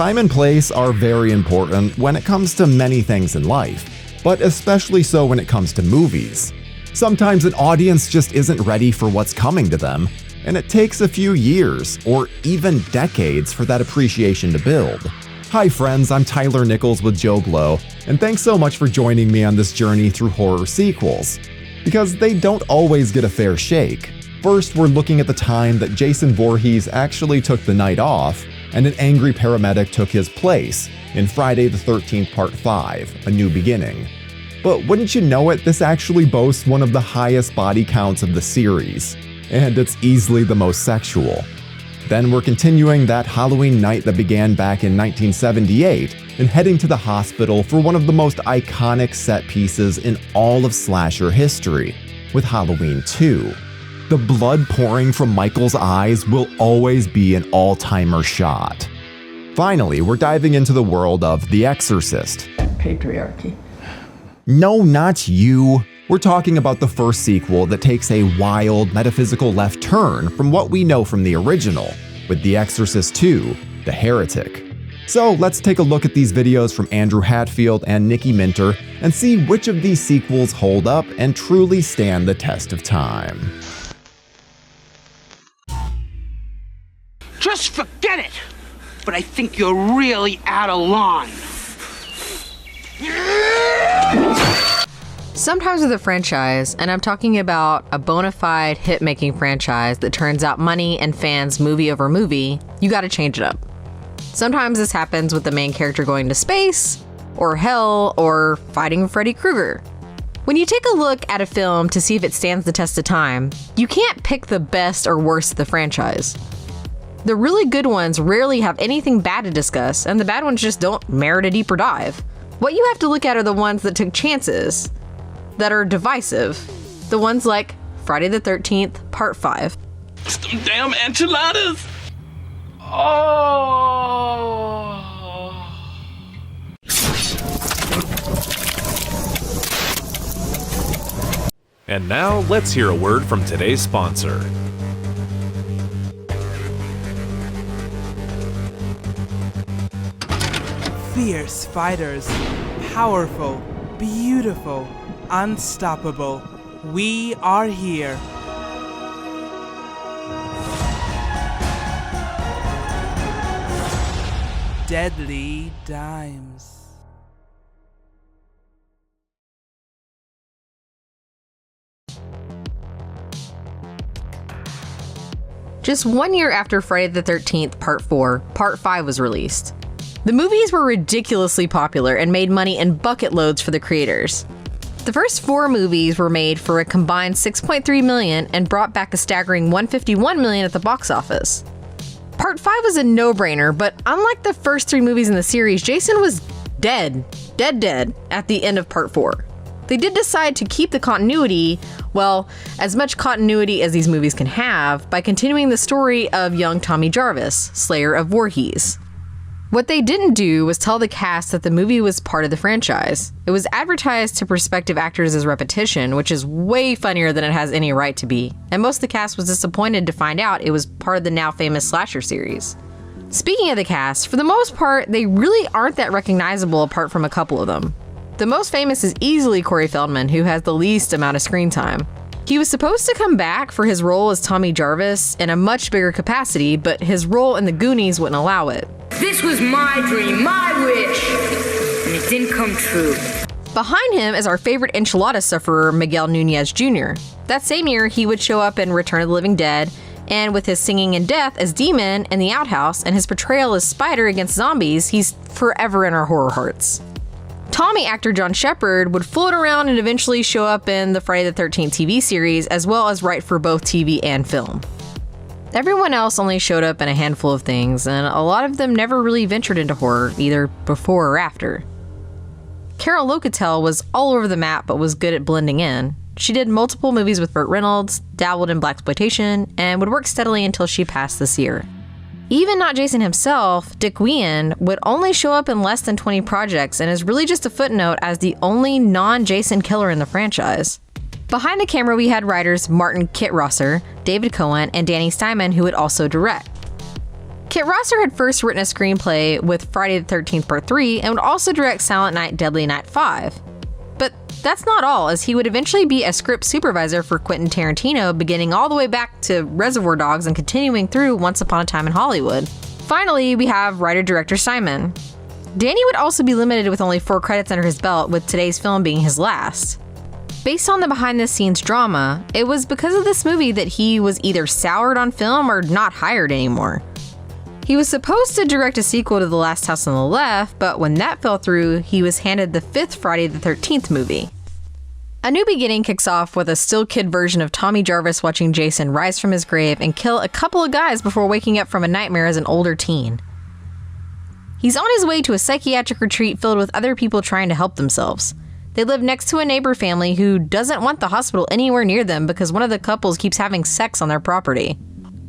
Time and place are very important when it comes to many things in life, but especially so when it comes to movies. Sometimes an audience just isn't ready for what's coming to them, and it takes a few years or even decades for that appreciation to build. Hi friends, I'm Tyler Nichols with joBlo, and thanks so much for joining me on this journey through horror sequels, because they don't always get a fair shake. First, we're looking at the time that Jason Voorhees actually took the night off, and an angry paramedic took his place in Friday the 13th Part 5, A New Beginning. But wouldn't you know it, this actually boasts one of the highest body counts of the series, and it's easily the most sexual. Then we're continuing that Halloween night that began back in 1978 and heading to the hospital for one of the most iconic set pieces in all of slasher history, with Halloween 2. The blood pouring from Michael's eyes will always be an all-timer shot. Finally, we're diving into the world of The Exorcist. Patriarchy. No, not you. We're talking about the first sequel that takes a wild, metaphysical left turn from what we know from the original, with The Exorcist II, The Heretic. So let's take a look at these videos from Andrew Hatfield and Nikki Minter and see which of these sequels hold up and truly stand the test of time. Just forget it! But I think you're really out of line. Sometimes with a franchise, and I'm talking about a bona fide hit-making franchise that turns out money and fans movie over movie, you gotta change it up. Sometimes this happens with the main character going to space, or hell, or fighting Freddy Krueger. When you take a look at a film to see if it stands the test of time, you can't pick the best or worst of the franchise. The really good ones rarely have anything bad to discuss, and the bad ones just don't merit a deeper dive. What you have to look at are the ones that took chances, that are divisive. The ones like Friday the 13th, Part 5. Them damn enchiladas! Oh! And now, let's hear a word from today's sponsor. Fierce fighters, powerful, beautiful, unstoppable. We are here. Deadly Dimes. Just 1 year after Friday the 13th, Part 4, Part 5 was released. The movies were ridiculously popular and made money in bucket loads for the creators. The first 4 movies were made for a combined $6.3 million and brought back a staggering $151 million at the box office. Part 5 was a no-brainer, but unlike the first 3 movies in the series, Jason was dead at the end of Part 4. They did decide to keep the continuity, well, as much continuity as these movies can have, by continuing the story of young Tommy Jarvis, Slayer of Voorhees. What they didn't do was tell the cast that the movie was part of the franchise. It was advertised to prospective actors as repetition, which is way funnier than it has any right to be, and most of the cast was disappointed to find out it was part of the now famous slasher series. Speaking of the cast, for the most part, they really aren't that recognizable apart from a couple of them. The most famous is easily Corey Feldman, who has the least amount of screen time. He was supposed to come back for his role as Tommy Jarvis in a much bigger capacity, but his role in The Goonies wouldn't allow it. This was my dream, my wish, and it didn't come true. Behind him is our favorite enchilada sufferer, Miguel Nunez Jr. That same year, he would show up in Return of the Living Dead, and with his singing in Death as Demon in The Outhouse and his portrayal as Spider against zombies, he's forever in our horror hearts. Tommy actor John Shepherd would float around and eventually show up in the Friday the 13th TV series, as well as write for both TV and film. Everyone else only showed up in a handful of things, and a lot of them never really ventured into horror, either before or after. Carol Locatell was all over the map but was good at blending in. She did multiple movies with Burt Reynolds, dabbled in blaxploitation, and would work steadily until she passed this year. Even not Jason himself, Dick Wien would only show up in less than 20 projects and is really just a footnote as the only non-Jason killer in the franchise. Behind the camera we had writers Martin Kittrosser, David Cohen, and Danny Steinman who would also direct. Kit Rosser had first written a screenplay with Friday the 13th Part 3 and would also direct Silent Night, Deadly Night 5. But that's not all, as he would eventually be a script supervisor for Quentin Tarantino, beginning all the way back to Reservoir Dogs and continuing through Once Upon a Time in Hollywood. Finally, we have writer-director Simon. Danny would also be limited with only 4 credits under his belt, with today's film being his last. Based on the behind-the-scenes drama, it was because of this movie that he was either soured on film or not hired anymore. He was supposed to direct a sequel to The Last House on the Left, but when that fell through, he was handed the 5th Friday the 13th movie. A New Beginning kicks off with a still kid version of Tommy Jarvis watching Jason rise from his grave and kill a couple of guys before waking up from a nightmare as an older teen. He's on his way to a psychiatric retreat filled with other people trying to help themselves. They live next to a neighbor family who doesn't want the hospital anywhere near them because one of the couples keeps having sex on their property.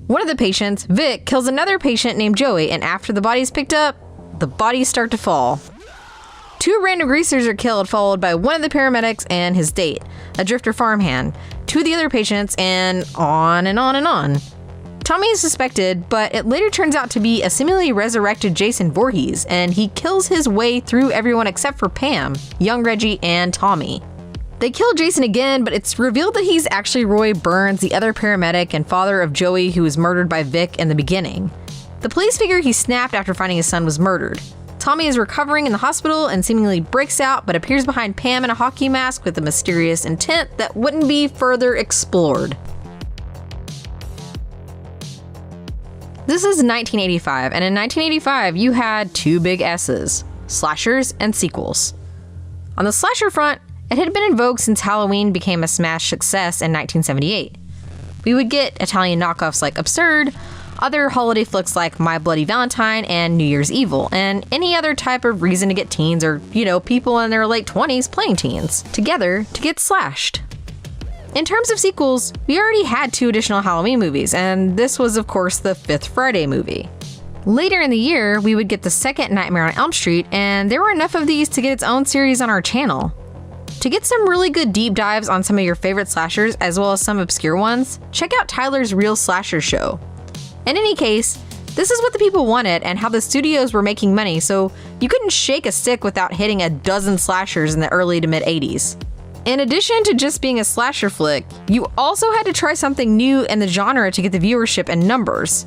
One of the patients, Vic, kills another patient named Joey, and after the body's picked up, the bodies start to fall. 2 random greasers are killed, followed by one of the paramedics and his date, a drifter farmhand, 2 of the other patients, and on and on and on. Tommy is suspected, but it later turns out to be a seemingly resurrected Jason Voorhees, and he kills his way through everyone except for Pam, young Reggie, and Tommy. They kill Jason again, but it's revealed that he's actually Roy Burns, the other paramedic and father of Joey, who was murdered by Vic in the beginning. The police figure he snapped after finding his son was murdered. Tommy is recovering in the hospital and seemingly breaks out, but appears behind Pam in a hockey mask with a mysterious intent that wouldn't be further explored. This is 1985, and in 1985 you had 2 big S's, slashers and sequels. On the slasher front, it had been in vogue since Halloween became a smash success in 1978. We would get Italian knockoffs like Absurd, other holiday flicks like My Bloody Valentine and New Year's Evil, and any other type of reason to get teens or, people in their late 20s playing teens together to get slashed. In terms of sequels, we already had 2 additional Halloween movies, and this was of course the 5th Friday movie. Later in the year, we would get the second Nightmare on Elm Street, and there were enough of these to get its own series on our channel. To get some really good deep dives on some of your favorite slashers, as well as some obscure ones, check out Tyler's Real Slasher Show. In any case, this is what the people wanted and how the studios were making money, so you couldn't shake a stick without hitting a dozen slashers in the early to mid 80s. In addition to just being a slasher flick, you also had to try something new in the genre to get the viewership and numbers.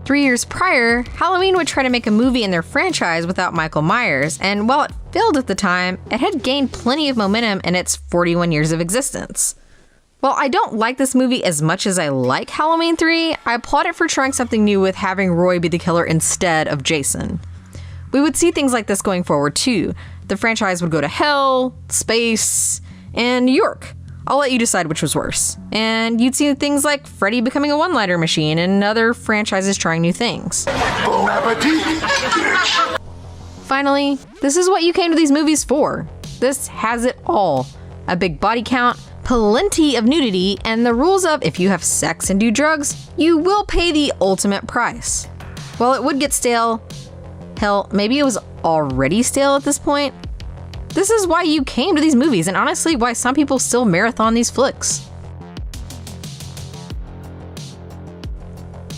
3 years prior, Halloween would try to make a movie in their franchise without Michael Myers, and while it failed at the time, it had gained plenty of momentum in its 41 years of existence. While I don't like this movie as much as I like Halloween 3, I applaud it for trying something new with having Roy be the killer instead of Jason. We would see things like this going forward too. The franchise would go to hell, space, and New York. I'll let you decide which was worse. And you'd see things like Freddy becoming a one-liner machine and other franchises trying new things. Finally, this is what you came to these movies for. This has it all. A big body count, plenty of nudity, and the rules of if you have sex and do drugs, you will pay the ultimate price. While it would get stale, hell, maybe it was already stale at this point, this is why you came to these movies, and honestly why some people still marathon these flicks.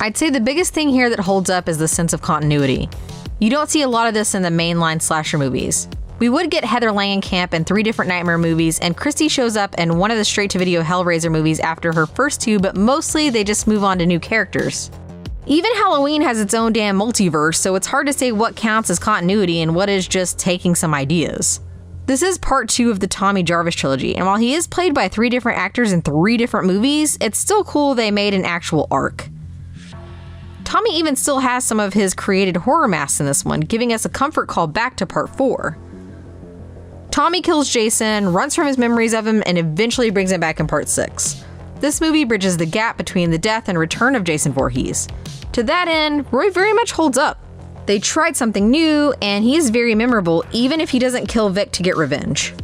I'd say the biggest thing here that holds up is the sense of continuity. You don't see a lot of this in the mainline slasher movies. We would get Heather Langenkamp in 3 different Nightmare movies, and Christy shows up in one of the straight-to-video Hellraiser movies after her first 2, but mostly they just move on to new characters. Even Halloween has its own damn multiverse, so it's hard to say what counts as continuity and what is just taking some ideas. This is part 2 of the Tommy Jarvis trilogy, and while he is played by 3 different actors in 3 different movies, it's still cool they made an actual arc. Tommy even still has some of his created horror masks in this one, giving us a comfort call back to part 4. Tommy kills Jason, runs from his memories of him, and eventually brings him back in part 6. This movie bridges the gap between the death and return of Jason Voorhees. To that end, Roy very much holds up. They tried something new, and he is very memorable even if he doesn't kill Vic to get revenge.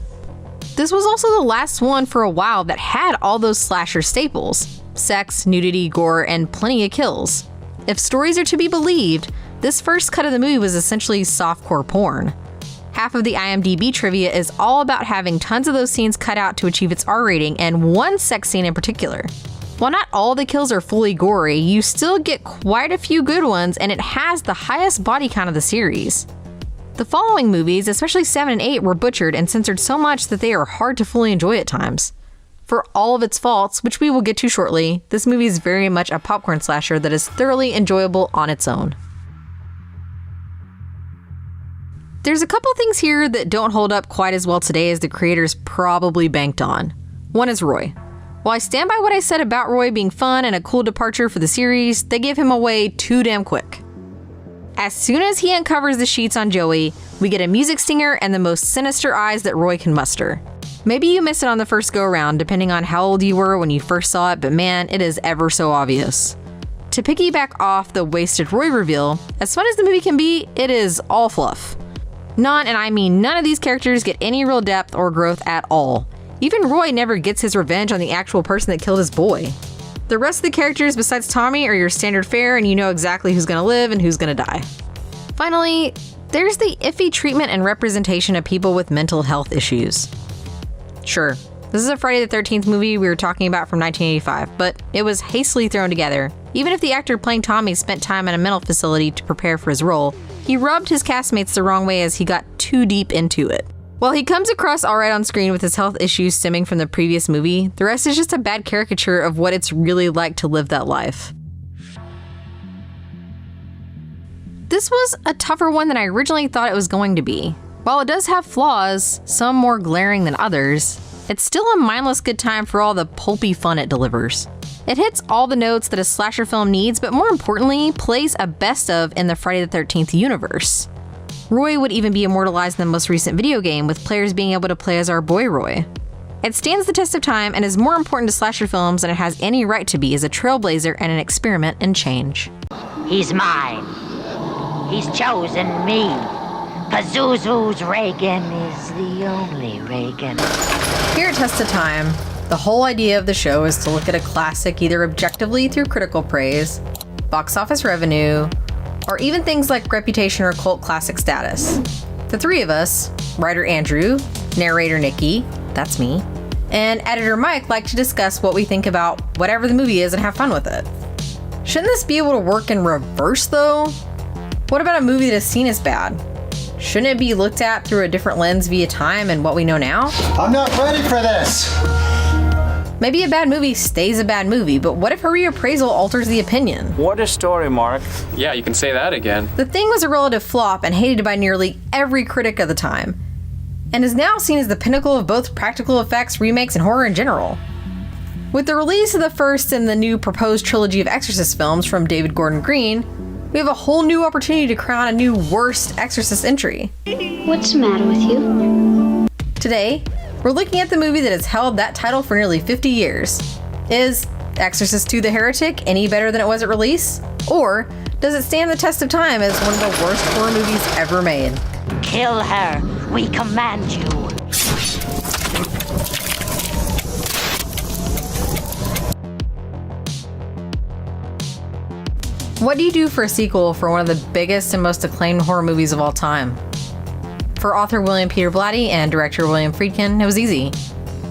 This was also the last one for a while that had all those slasher staples: sex, nudity, gore, and plenty of kills. If stories are to be believed, this first cut of the movie was essentially softcore porn. Half of the IMDb trivia is all about having tons of those scenes cut out to achieve its R rating, and one sex scene in particular. While not all the kills are fully gory, you still get quite a few good ones, and it has the highest body count of the series. The following movies, especially 7 and 8, were butchered and censored so much that they are hard to fully enjoy at times. For all of its faults, which we will get to shortly, this movie is very much a popcorn slasher that is thoroughly enjoyable on its own. There's a couple things here that don't hold up quite as well today as the creators probably banked on. One is Roy. While I stand by what I said about Roy being fun and a cool departure for the series, they gave him away too damn quick. As soon as he uncovers the sheets on Joey, we get a music stinger and the most sinister eyes that Roy can muster. Maybe you miss it on the first go-around, depending on how old you were when you first saw it, but man, it is ever so obvious. To piggyback off the wasted Roy reveal, as fun as the movie can be, it is all fluff. None, and I mean none of these characters get any real depth or growth at all. Even Roy never gets his revenge on the actual person that killed his boy. The rest of the characters besides Tommy are your standard fare, and you know exactly who's gonna live and who's gonna die. Finally, there's the iffy treatment and representation of people with mental health issues. Sure, this is a Friday the 13th movie we were talking about from 1985, but it was hastily thrown together. Even if the actor playing Tommy spent time in a mental facility to prepare for his role, he rubbed his castmates the wrong way as he got too deep into it. While he comes across alright on screen with his health issues stemming from the previous movie, the rest is just a bad caricature of what it's really like to live that life. This was a tougher one than I originally thought it was going to be. While it does have flaws, some more glaring than others, it's still a mindless good time for all the pulpy fun it delivers. It hits all the notes that a slasher film needs, but more importantly, plays a best of in the Friday the 13th universe. Roy would even be immortalized in the most recent video game, with players being able to play as our boy Roy. It stands the test of time and is more important to slasher films than it has any right to be as a trailblazer and an experiment in change. He's mine. He's chosen me. Pazuzu's Reagan is the only Reagan. Here at Test of Time, the whole idea of the show is to look at a classic either objectively through critical praise, box office revenue, or even things like reputation or cult classic status. The three of us, writer Andrew, narrator Nikki, that's me, and editor Mike like to discuss what we think about whatever the movie is and have fun with it. Shouldn't this be able to work in reverse though? What about a movie that is seen as bad? Shouldn't it be looked at through a different lens via time and what we know now? I'm not ready for this! Maybe a bad movie stays a bad movie, but what if a reappraisal alters the opinion? What a story, Mark. Yeah, you can say that again. The Thing was a relative flop and hated by nearly every critic of the time, and is now seen as the pinnacle of both practical effects, remakes, and horror in general. With the release of the first in the new proposed trilogy of Exorcist films from David Gordon Green, we have a whole new opportunity to crown a new worst Exorcist entry. What's the matter with you? Today, we're looking at the movie that has held that title for nearly 50 years. Is Exorcist II: The Heretic any better than it was at release? Or does it stand the test of time as one of the worst horror movies ever made? Kill her. We command you. What do you do for a sequel for one of the biggest and most acclaimed horror movies of all time? For author William Peter Blatty and director William Friedkin, it was easy.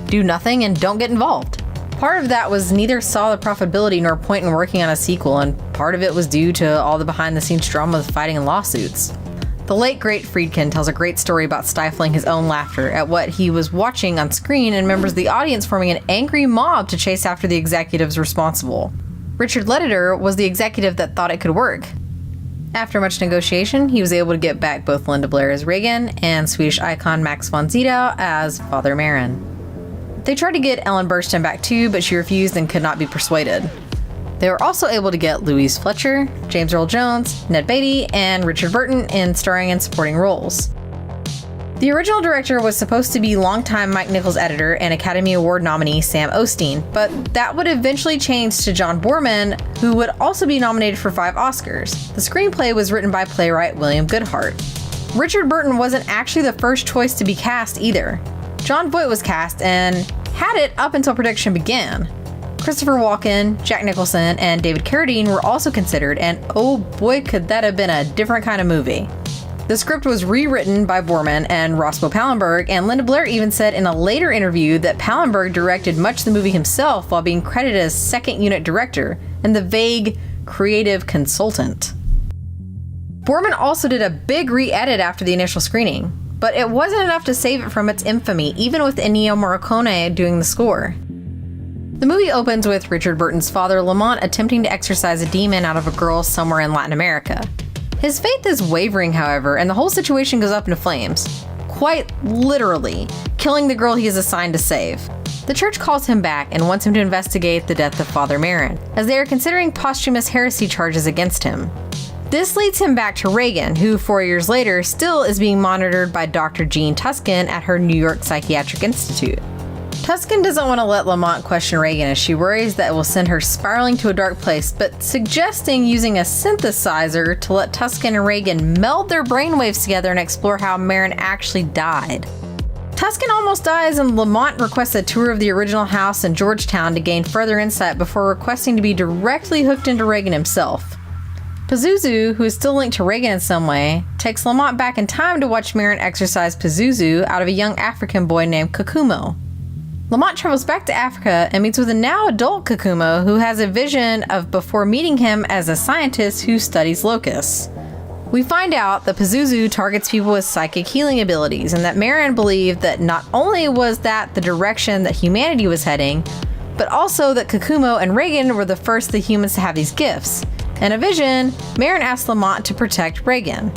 Do nothing and don't get involved. Part of that was neither saw the profitability nor point in working on a sequel, and part of it was due to all the behind-the-scenes drama with fighting and lawsuits. The late great Friedkin tells a great story about stifling his own laughter at what he was watching on screen and members of the audience forming an angry mob to chase after the executives responsible. Richard Lederer was the executive that thought it could work. After much negotiation, he was able to get back both Linda Blair as Reagan and Swedish icon Max von Sydow as Father Merrin. They tried to get Ellen Burstyn back too, but she refused and could not be persuaded. They were also able to get Louise Fletcher, James Earl Jones, Ned Beatty, and Richard Burton in starring and supporting roles. The original director was supposed to be longtime Mike Nichols editor and Academy Award nominee Sam Osteen, but that would eventually change to John Boorman, who would also be nominated for 5 Oscars. The screenplay was written by playwright William Goodhart. Richard Burton wasn't actually the first choice to be cast either. Jon Voight was cast and had it up until production began. Christopher Walken, Jack Nicholson, and David Carradine were also considered, and oh boy could that have been a different kind of movie. The script was rewritten by Borman and Roscoe Pallenberg, and Linda Blair even said in a later interview that Pallenberg directed much of the movie himself while being credited as second unit director and the vague creative consultant. Borman also did a big re-edit after the initial screening, but it wasn't enough to save it from its infamy, even with Ennio Morricone doing the score. The movie opens with Richard Burton's father, Lamont, attempting to exorcise a demon out of a girl somewhere in Latin America. His faith is wavering, however, and the whole situation goes up into flames. Quite literally, killing the girl he is assigned to save. The church calls him back and wants him to investigate the death of Father Marin, as they are considering posthumous heresy charges against him. This leads him back to Reagan, who 4 years later still is being monitored by Dr. Jean Tuskin at her New York Psychiatric Institute. Tuskin doesn't want to let Lamont question Reagan as she worries that it will send her spiraling to a dark place, but suggesting using a synthesizer to let Tuskin and Reagan meld their brainwaves together and explore how Marin actually died. Tuskin almost dies, and Lamont requests a tour of the original house in Georgetown to gain further insight before requesting to be directly hooked into Reagan himself. Pazuzu, who is still linked to Reagan in some way, takes Lamont back in time to watch Marin exorcise Pazuzu out of a young African boy named Kakumo. Lamont travels back to Africa and meets with a now adult Kakumo who has a vision of before meeting him as a scientist who studies locusts. We find out that Pazuzu targets people with psychic healing abilities, and that Marin believed that not only was that the direction that humanity was heading, but also that Kakumo and Reagan were the first of the humans to have these gifts. In a vision, Marin asked Lamont to protect Reagan.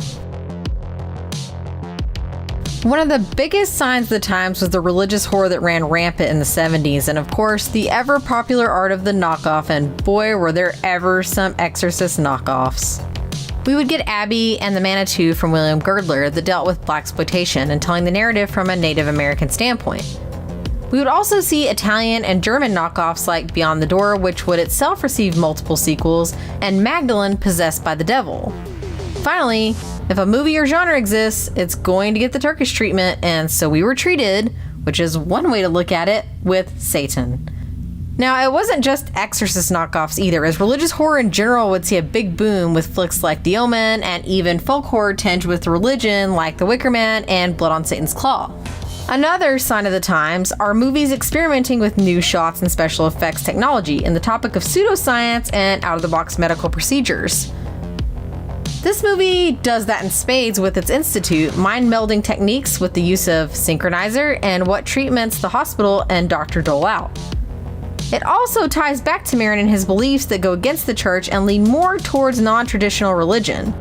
One of the biggest signs of the times was the religious horror that ran rampant in the 70s, and of course, the ever-popular art of the knockoff, and boy were there ever some Exorcist knockoffs. We would get Abby and the Manitou from William Girdler that dealt with blaxploitation and telling the narrative from a Native American standpoint. We would also see Italian and German knockoffs like Beyond the Door, which would itself receive multiple sequels, and Magdalene Possessed by the Devil. Finally, if a movie or genre exists, it's going to get the Turkish treatment, and so we were treated, which is one way to look at it, with Satan. Now, it wasn't just Exorcist knockoffs either, as religious horror in general would see a big boom with flicks like The Omen, and even folk horror tinged with religion like The Wicker Man and Blood on Satan's Claw. Another sign of the times are movies experimenting with new shots and special effects technology in the topic of pseudoscience and out-of-the-box medical procedures. This movie does that in spades with its institute, mind-melding techniques with the use of synchronizer and what treatments the hospital and doctor dole out. It also ties back to Marin and his beliefs that go against the church and lean more towards non-traditional religion.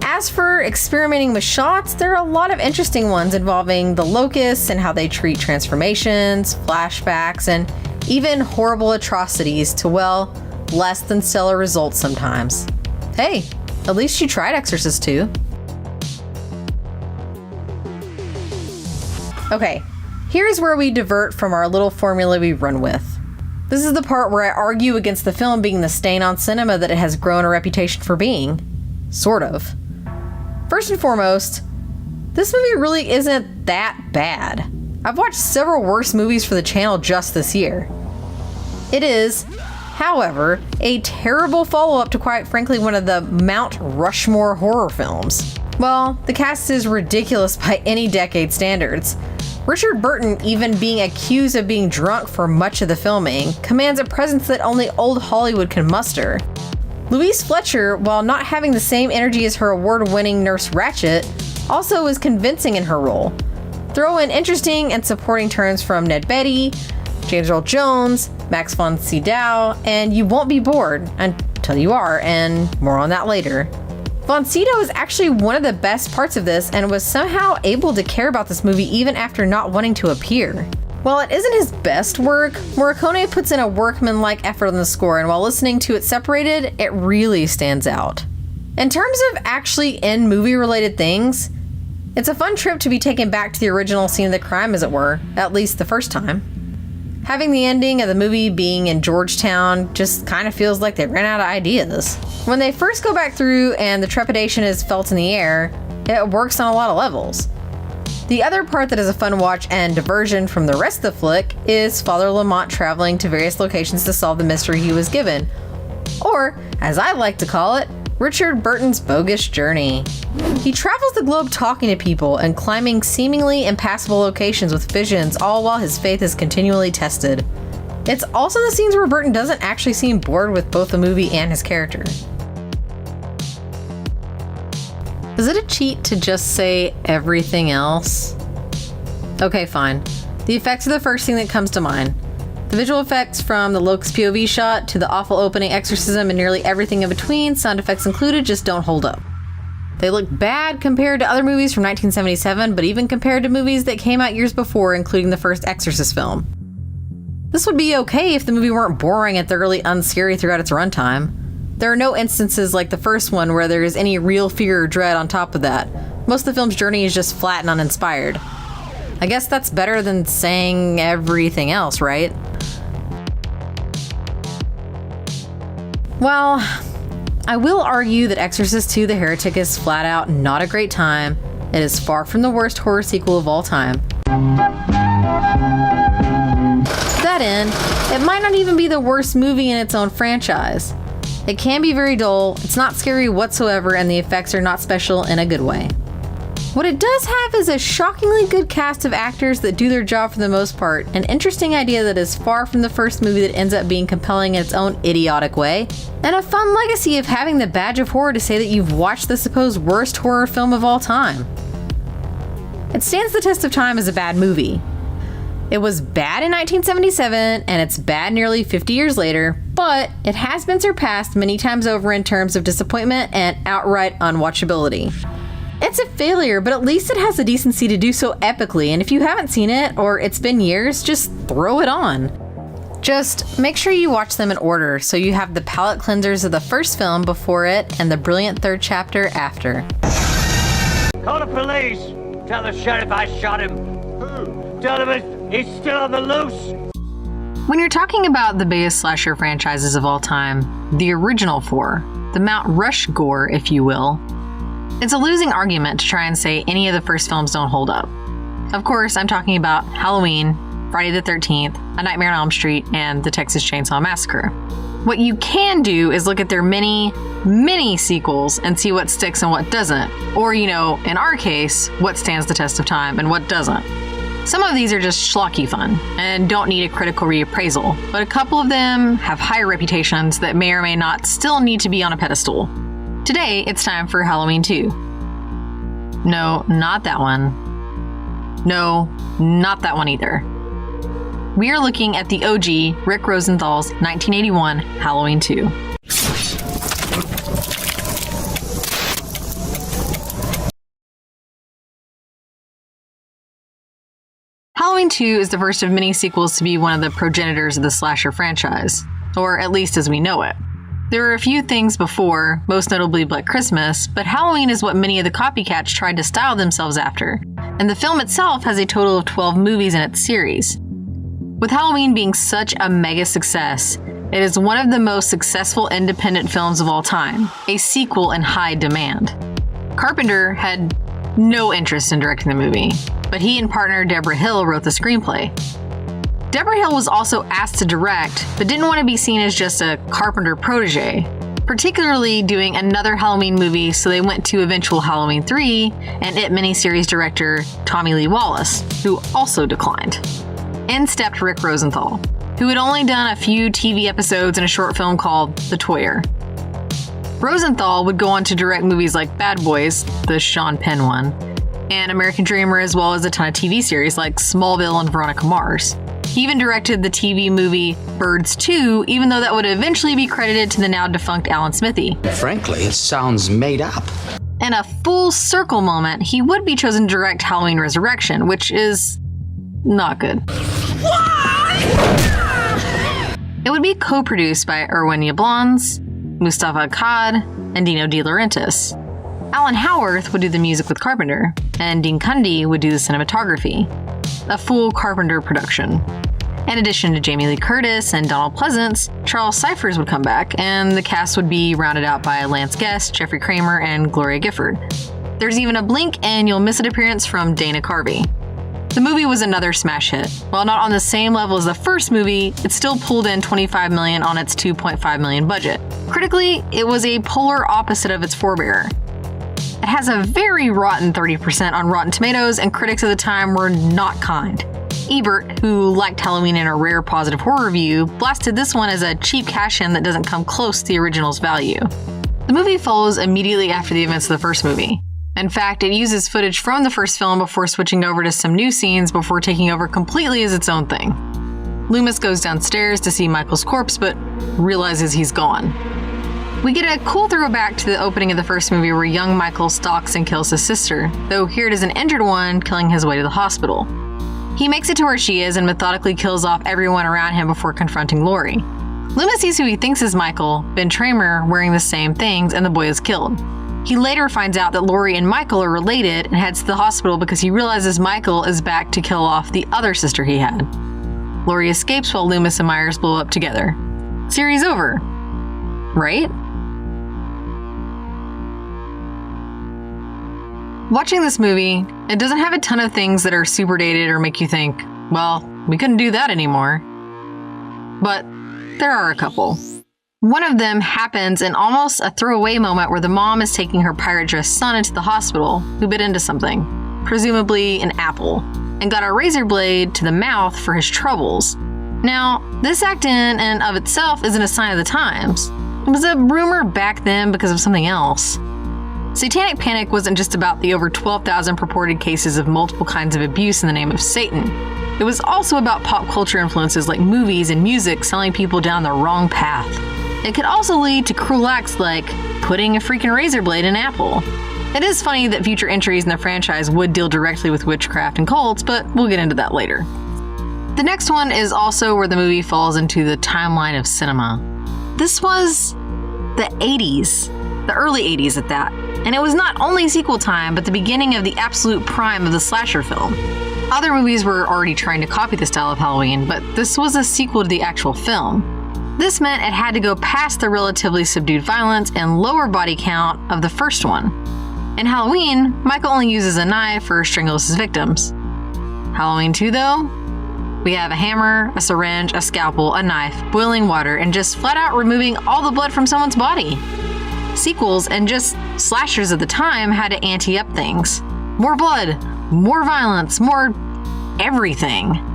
As for experimenting with shots, there are a lot of interesting ones involving the locusts and how they treat transformations, flashbacks, and even horrible atrocities to, well, less than stellar results sometimes. Hey, at least you tried Exorcist II. Okay, here's where we divert from our little formula we run with. This is the part where I argue against the film being the stain on cinema that it has grown a reputation for being. Sort of. First and foremost, this movie really isn't that bad. I've watched several worse movies for the channel just this year. It is, however, a terrible follow-up to, quite frankly, one of the Mount Rushmore horror films. Well, the cast is ridiculous by any decade standards. Richard Burton, even being accused of being drunk for much of the filming, commands a presence that only old Hollywood can muster. Louise Fletcher, while not having the same energy as her award-winning Nurse Ratched, also is convincing in her role. Throw in interesting and supporting turns from Ned Beatty, James Earl Jones, Max von Sydow, and you won't be bored until you are, and more on that later. Von Sydow is actually one of the best parts of this and was somehow able to care about this movie even after not wanting to appear. While it isn't his best work, Morricone puts in a workmanlike effort on the score, and while listening to it separated, it really stands out. In terms of actually in-movie related things, it's a fun trip to be taken back to the original scene of the crime, as it were, at least the first time. Having the ending of the movie being in Georgetown just kind of feels like they ran out of ideas. When they first go back through and the trepidation is felt in the air, it works on a lot of levels. The other part that is a fun watch and diversion from the rest of the flick is Father Lamont traveling to various locations to solve the mystery he was given. Or, as I like to call it, Richard Burton's bogus journey. He travels the globe talking to people and climbing seemingly impassable locations with visions, all while his faith is continually tested. It's also the scenes where Burton doesn't actually seem bored with both the movie and his character. Is it a cheat to just say everything else? Okay, fine. The effects are the first thing that comes to mind. The visual effects from the locust POV shot to the awful opening exorcism and nearly everything in between, sound effects included, just don't hold up. They look bad compared to other movies from 1977, but even compared to movies that came out years before, including the first Exorcist film. This would be okay if the movie weren't boring and thoroughly unscary throughout its runtime. There are no instances like the first one where there is any real fear or dread on top of that. Most of the film's journey is just flat and uninspired. I guess that's better than saying everything else, right? Well, I will argue that Exorcist II: The Heretic is flat out not a great time. It is far from the worst horror sequel of all time. To that end, it might not even be the worst movie in its own franchise. It can be very dull, it's not scary whatsoever, and the effects are not special in a good way. What it does have is a shockingly good cast of actors that do their job for the most part, an interesting idea that is far from the first movie that ends up being compelling in its own idiotic way, and a fun legacy of having the badge of horror to say that you've watched the supposed worst horror film of all time. It stands the test of time as a bad movie. It was bad in 1977, and it's bad nearly 50 years later, but it has been surpassed many times over in terms of disappointment and outright unwatchability. It's a failure, but at least it has the decency to do so epically, and if you haven't seen it, or it's been years, just throw it on. Just make sure you watch them in order, so you have the palate cleansers of the first film before it, and the brilliant third chapter after. Call the police! Tell the sheriff I shot him! Who? Tell him he's still on the loose! When you're talking about the biggest slasher franchises of all time, the original four, the Mount Rushmore, if you will, it's a losing argument to try and say any of the first films don't hold up. Of course, I'm talking about Halloween, Friday the 13th, A Nightmare on Elm Street, and The Texas Chainsaw Massacre. What you can do is look at their many sequels and see what sticks and what doesn't. Or, in our case, what stands the test of time and what doesn't. Some of these are just schlocky fun and don't need a critical reappraisal, but a couple of them have higher reputations that may or may not still need to be on a pedestal. Today, it's time for Halloween 2. No, not that one. No, not that one either. We are looking at the OG Rick Rosenthal's 1981 Halloween 2. Halloween 2 is the first of many sequels to be one of the progenitors of the slasher franchise, or at least as we know it. There were a few things before, most notably Black Christmas, but Halloween is what many of the copycats tried to style themselves after, and the film itself has a total of 12 movies in its series. With Halloween being such a mega success, it is one of the most successful independent films of all time, a sequel in high demand. Carpenter had no interest in directing the movie, but he and partner Deborah Hill wrote the screenplay. Deborah Hill was also asked to direct, but didn't want to be seen as just a Carpenter protege, particularly doing another Halloween movie, so they went to eventual Halloween 3 and It miniseries director Tommy Lee Wallace, who also declined. In stepped Rick Rosenthal, who had only done a few TV episodes and a short film called The Toyer. Rosenthal would go on to direct movies like Bad Boys, the Sean Penn one, and American Dreamer, as well as a ton of TV series like Smallville and Veronica Mars. He even directed the TV movie Birds 2, even though that would eventually be credited to the now defunct Alan Smithee. Frankly, it sounds made up. In a full circle moment, he would be chosen to direct Halloween Resurrection, which is not good. It would be co-produced by Erwin Yablans, Mustafa Akkad, and Dino De Laurentiis. Alan Howarth would do the music with Carpenter, and Dean Cundy would do the cinematography. A full Carpenter production. In addition to Jamie Lee Curtis and Donald Pleasance, Charles Cyphers would come back, and the cast would be rounded out by Lance Guest, Jeffrey Kramer, and Gloria Gifford. There's even a blink and you'll miss it appearance from Dana Carvey. The movie was another smash hit. While not on the same level as the first movie, it still pulled in $25 million on its $2.5 million budget. Critically, it was a polar opposite of its forebearer. It has a very rotten 30% on Rotten Tomatoes, and critics at the time were not kind. Ebert, who liked Halloween in a rare positive horror review, blasted this one as a cheap cash-in that doesn't come close to the original's value. The movie follows immediately after the events of the first movie. In fact, it uses footage from the first film before switching over to some new scenes before taking over completely as its own thing. Loomis goes downstairs to see Michael's corpse, but realizes he's gone. We get a cool throwback to the opening of the first movie where young Michael stalks and kills his sister, though here it is an injured one killing his way to the hospital. He makes it to where she is and methodically kills off everyone around him before confronting Laurie. Loomis sees who he thinks is Michael, Ben Tramer, wearing the same things, and the boy is killed. He later finds out that Laurie and Michael are related and heads to the hospital because he realizes Michael is back to kill off the other sister he had. Laurie escapes while Loomis and Myers blow up together. Series over. Right? Watching this movie, it doesn't have a ton of things that are super dated or make you think, well, we couldn't do that anymore. But there are a couple. One of them happens in almost a throwaway moment where the mom is taking her pirate-dressed son into the hospital, who bit into something, presumably an apple, and got a razor blade to the mouth for his troubles. Now, this act in and of itself isn't a sign of the times. It was a rumor back then because of something else. Satanic Panic wasn't just about the over 12,000 purported cases of multiple kinds of abuse in the name of Satan. It was also about pop culture influences like movies and music selling people down the wrong path. It could also lead to cruel acts like putting a freaking razor blade in an apple. It is funny that future entries in the franchise would deal directly with witchcraft and cults, but we'll get into that later. The next one is also where the movie falls into the timeline of cinema. This was the 80s, the early 80s at that, and it was not only sequel time, but the beginning of the absolute prime of the slasher film. Other movies were already trying to copy the style of Halloween, but this was a sequel to the actual film. This meant it had to go past the relatively subdued violence and lower body count of the first one. In Halloween, Michael only uses a knife for strangles his victims. Halloween 2, though? We have a hammer, a syringe, a scalpel, a knife, boiling water, and just flat out removing all the blood from someone's body. Sequels and just slashers at the time had to ante up things. More blood, more violence, more everything.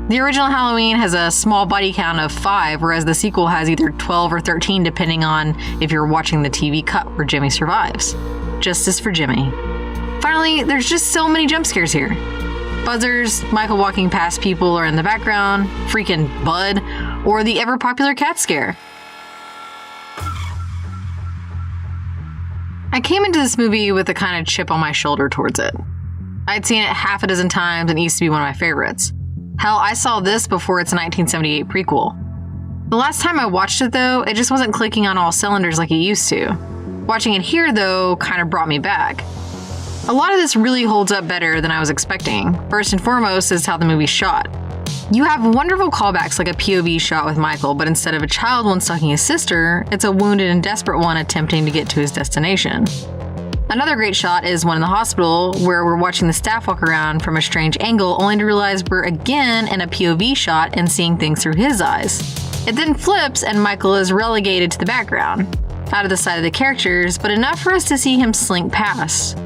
The original Halloween has a small body count of 5, whereas the sequel has either 12 or 13 depending on if you're watching the TV cut where Jimmy survives. Justice for Jimmy. Finally, there's just so many jump scares here. Buzzers, Michael walking past people or in the background, freaking Bud, or the ever-popular cat scare. I came into this movie with a kind of chip on my shoulder towards it. I'd seen it half a dozen times and it used to be one of my favorites. Hell, I saw this before its 1978 prequel. The last time I watched it, though, it just wasn't clicking on all cylinders like it used to. Watching it here, though, kind of brought me back. A lot of this really holds up better than I was expecting. First and foremost is how the movie's shot. You have wonderful callbacks like a POV shot with Michael, but instead of a child one stalking his sister, it's a wounded and desperate one attempting to get to his destination. Another great shot is one in the hospital where we're watching the staff walk around from a strange angle only to realize we're again in a POV shot and seeing things through his eyes. It then flips and Michael is relegated to the background, out of the sight of the characters, but enough for us to see him slink past.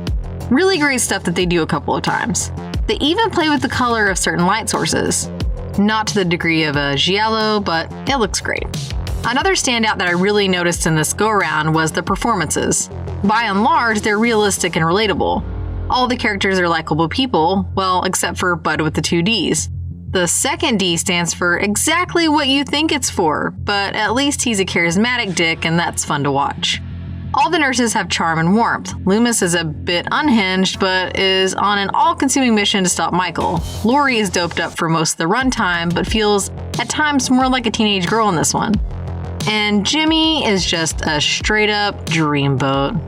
Really great stuff that they do a couple of times. They even play with the color of certain light sources. Not to the degree of a giallo, but it looks great. Another standout that I really noticed in this go-around was the performances. By and large, they're realistic and relatable. All the characters are likable people, well, except for Bud with the 2 Ds. The second D stands for exactly what you think it's for, but at least he's a charismatic dick and that's fun to watch. All the nurses have charm and warmth. Loomis is a bit unhinged, but is on an all-consuming mission to stop Michael. Laurie is doped up for most of the runtime, but feels at times more like a teenage girl in this one. And Jimmy is just a straight-up dreamboat.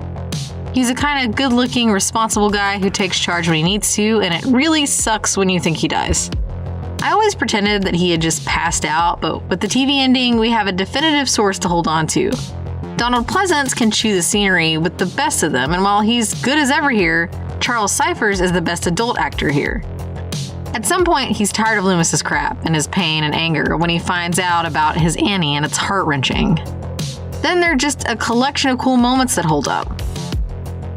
He's a kind of good-looking, responsible guy who takes charge when he needs to, and it really sucks when you think he dies. I always pretended that he had just passed out, but with the TV ending, we have a definitive source to hold on to. Donald Pleasance can chew the scenery with the best of them, and while he's good as ever here, Charles Cyphers is the best adult actor here. At some point, he's tired of Loomis's crap and his pain and anger when he finds out about his Annie, and it's heart-wrenching. Then there are just a collection of cool moments that hold up.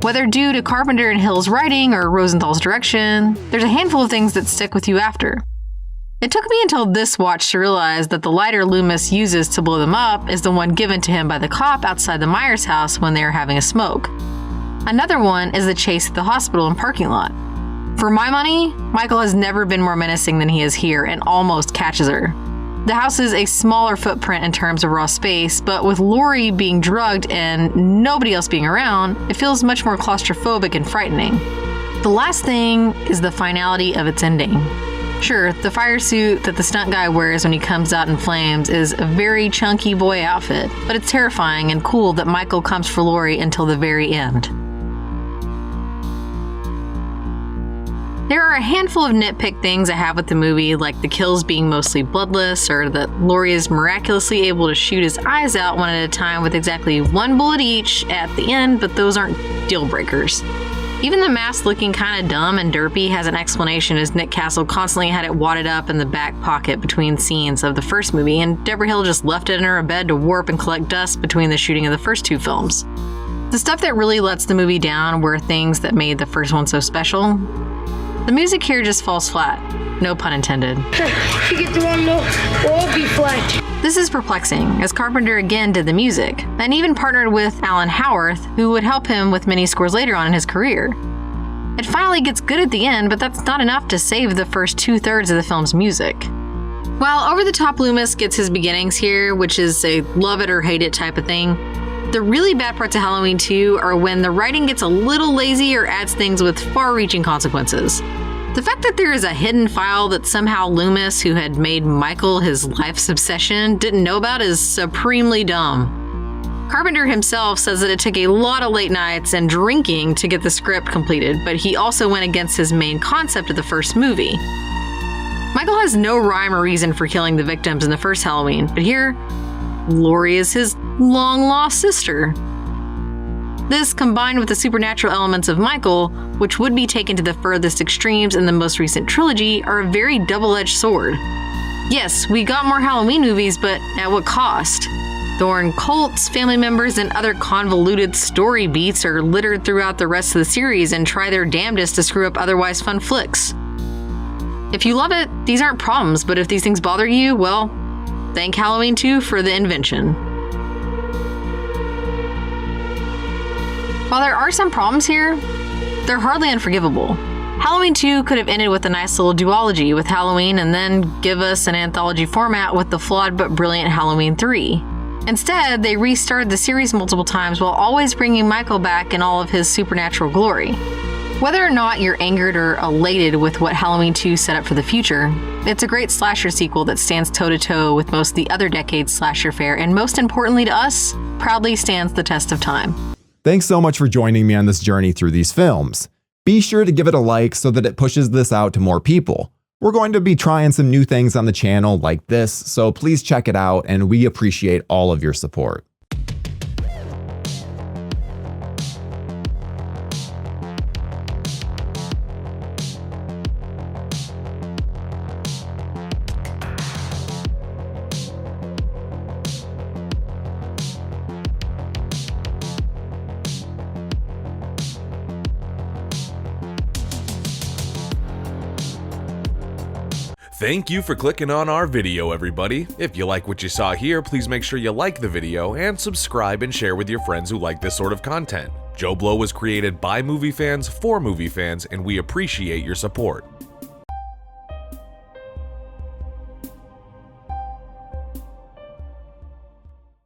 Whether due to Carpenter and Hill's writing or Rosenthal's direction, there's a handful of things that stick with you after. It took me until this watch to realize that the lighter Loomis uses to blow them up is the one given to him by the cop outside the Myers house when they are having a smoke. Another one is the chase at the hospital and parking lot. For my money, Michael has never been more menacing than he is here and almost catches her. The house is a smaller footprint in terms of raw space, but with Laurie being drugged and nobody else being around, it feels much more claustrophobic and frightening. The last thing is the finality of its ending. Sure, the fire suit that the stunt guy wears when he comes out in flames is a very chunky boy outfit, but it's terrifying and cool that Michael comes for Laurie until the very end. There are a handful of nitpick things I have with the movie, like the kills being mostly bloodless, or that Laurie is miraculously able to shoot his eyes out one at a time with exactly one bullet each at the end, but those aren't deal breakers. Even the mask looking kind of dumb and derpy has an explanation, as Nick Castle constantly had it wadded up in the back pocket between scenes of the first movie, and Deborah Hill just left it in her bed to warp and collect dust between the shooting of the first two films. The stuff that really lets the movie down were things that made the first one so special. The music here just falls flat. No pun intended. If you get the wrong note, we'll be flat. This is perplexing, as Carpenter again did the music, and even partnered with Alan Howarth, who would help him with many scores later on in his career. It finally gets good at the end, but that's not enough to save the first 2/3 of the film's music. While over-the-top Loomis gets his beginnings here, which is a love it or hate it type of thing, the really bad parts of Halloween 2 are when the writing gets a little lazy or adds things with far-reaching consequences. The fact that there is a hidden file that somehow Loomis, who had made Michael his life's obsession, didn't know about is supremely dumb. Carpenter himself says that it took a lot of late nights and drinking to get the script completed, but he also went against his main concept of the first movie. Michael has no rhyme or reason for killing the victims in the first Halloween, but here, Laurie is his long-lost sister. This, combined with the supernatural elements of Michael, which would be taken to the furthest extremes in the most recent trilogy, are a very double-edged sword. Yes, we got more Halloween movies, but at what cost? Thorn cults, family members, and other convoluted story beats are littered throughout the rest of the series and try their damnedest to screw up otherwise fun flicks. If you love it, these aren't problems, but if these things bother you, well, thank Halloween 2 for the invention. While there are some problems here, they're hardly unforgivable. Halloween 2 could have ended with a nice little duology with Halloween and then give us an anthology format with the flawed but brilliant Halloween 3. Instead, they restarted the series multiple times while always bringing Michael back in all of his supernatural glory. Whether or not you're angered or elated with what Halloween 2 set up for the future, it's a great slasher sequel that stands toe-to-toe with most of the other decade's slasher fare, and most importantly to us, proudly stands the test of time. Thanks so much for joining me on this journey through these films. Be sure to give it a like so that it pushes this out to more people. We're going to be trying some new things on the channel like this, so please check it out, and we appreciate all of your support. Thank you for clicking on our video, everybody. If you like what you saw here, please make sure you like the video and subscribe and share with your friends who like this sort of content. joBlo was created by movie fans for movie fans, and we appreciate your support.